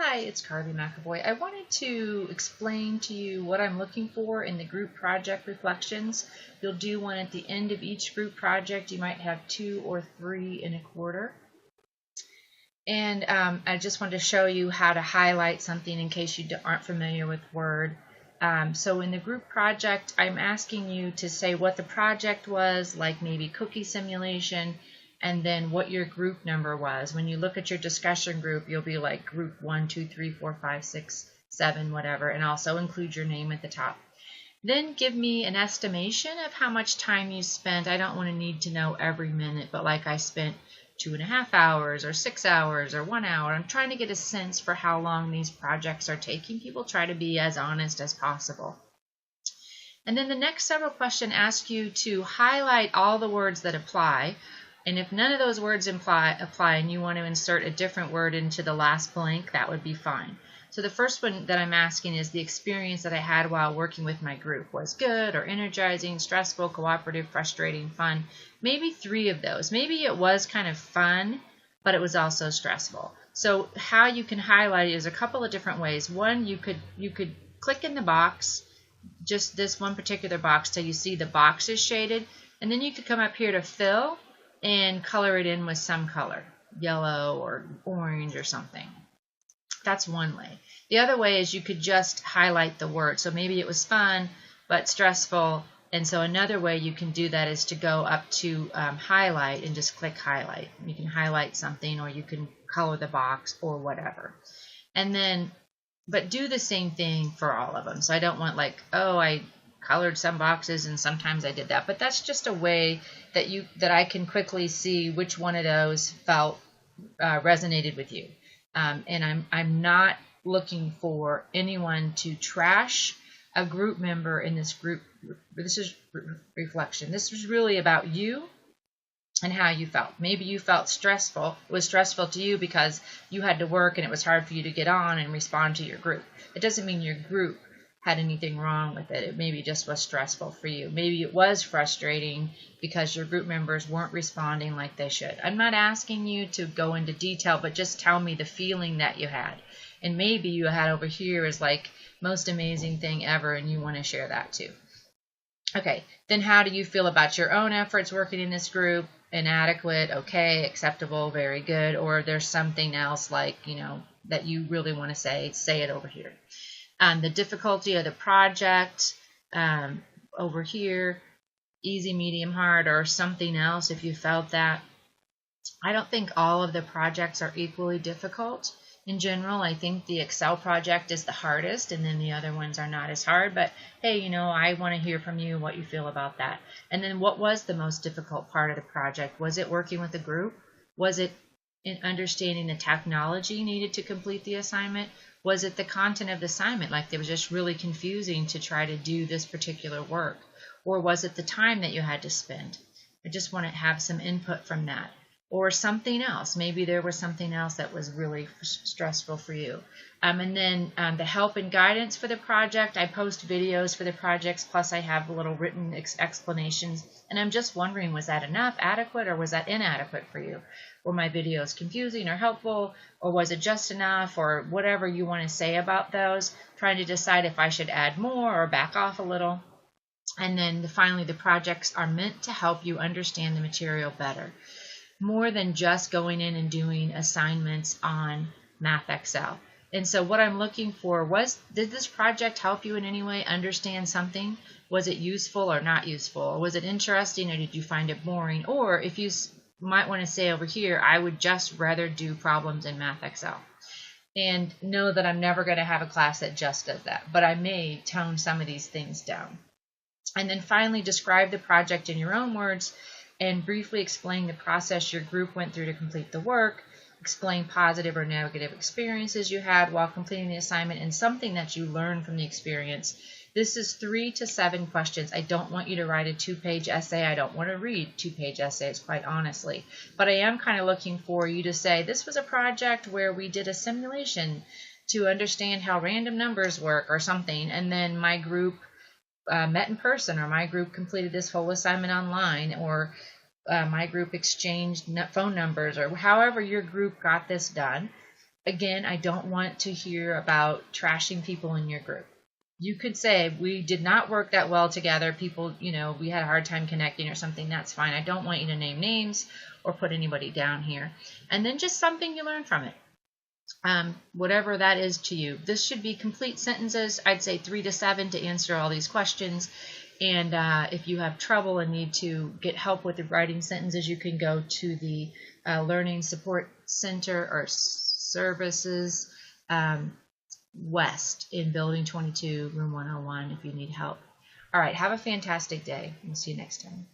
Hi, it's Carly McAvoy. I wanted to explain to you what I'm looking for in the group project reflections. You'll do one at the end of each group project. You might have 2 or 3 in a quarter. And I just wanted to show you how to highlight something in case you aren't familiar with Word. So in the group project, I'm asking you to say what the project was, like maybe cookie simulation, and then what your group number was. When you look at your discussion group, you'll be like group 1, 2, 3, 4, 5, 6, 7, whatever, and also include your name at the top. Then give me an estimation of how much time you spent. I don't want to need to know every minute, but like I spent 2.5 hours or 6 hours or 1 hour. I'm trying to get a sense for how long these projects are taking. People try to be as honest as possible. And then the next several questions ask you to highlight all the words that apply. And if none of those words apply and you want to insert a different word into the last blank, that would be fine. So the first one that I'm asking is the experience that I had while working with my group was good or energizing, stressful, cooperative, frustrating, fun. Maybe 3 of those. Maybe it was kind of fun, but it was also stressful. So how you can highlight it is a couple of different ways. One, you could click in the box, just this one particular box till you see the box is shaded, and then you could come up here to fill and color it in with some color, yellow or orange or something. That's one way. The other way is you could just highlight the word. So maybe it was fun but stressful, and so another way you can do that is to go up to highlight and just click highlight. You can highlight something, or you can color the box or whatever. And then, but do the same thing for all of them. So I don't want like, oh, I colored some boxes and sometimes I did that, but that's just a way that I can quickly see which one of those felt resonated with you. And I'm not looking for anyone to trash a group member in this group. This is reflection. This was really about you and how you felt. Maybe you felt stressful. It was stressful to you because you had to work and it was hard for you to get on and respond to your group. It doesn't mean your group had anything wrong with it. It maybe just was stressful for you. Maybe it was frustrating because your group members weren't responding like they should. I'm not asking you to go into detail, but just tell me the feeling that you had. And maybe you had over here is like most amazing thing ever and you want to share that too. Okay, then how do you feel about your own efforts working in this group? Inadequate, okay, acceptable, very good, or there's something else like, that you really want to say it over here. The difficulty of the project over here, easy, medium, hard, or something else if you felt that. I don't think all of the projects are equally difficult. In general, I think the Excel project is the hardest, and then the other ones are not as hard. But hey, I want to hear from you what you feel about that. And then what was the most difficult part of the project? Was it working with a group? Was it in understanding the technology needed to complete the assignment? Was it the content of the assignment, like it was just really confusing to try to do this particular work? Or was it the time that you had to spend? I just want to have some input from that. Or something else. Maybe there was something else that was really stressful for you. And then the help and guidance for the project. I post videos for the projects, plus I have little written explanations. And I'm just wondering, was that enough, adequate, or was that inadequate for you? Were my videos confusing or helpful, or was it just enough, or whatever you want to say about those, trying to decide if I should add more or back off a little. And then finally, the projects are meant to help you understand the material better, more than just going in and doing assignments on Math Excel. And so what I'm looking for did this project help you in any way understand something? Was it useful or not useful? Or was it interesting, or did you find it boring? Or if you might want to say over here, I would just rather do problems in Math Excel. And know that I'm never going to have a class that just does that, but I may tone some of these things down. And then finally, describe the project in your own words and briefly explain the process your group went through to complete the work. Explain positive or negative experiences you had while completing the assignment and something that you learned from the experience. This is 3 to 7 questions. I don't want you to write a 2-page essay. I don't want to read 2-page essays, quite honestly. But I am kind of looking for you to say, this was a project where we did a simulation to understand how random numbers work or something, and then my group met in person, or my group completed this whole assignment online, or my group exchanged phone numbers, or however your group got this done. Again, I don't want to hear about trashing people in your group. You could say, we did not work that well together. People, we had a hard time connecting or something. That's fine. I don't want you to name names or put anybody down here. And then just something you learned from it. Whatever that is to you. This should be complete sentences. I'd say 3 to 7 to answer all these questions. And if you have trouble and need to get help with the writing sentences, you can go to the Learning Support Center or Services West in Building 22, Room 101 if you need help. All right, have a fantastic day. We'll see you next time.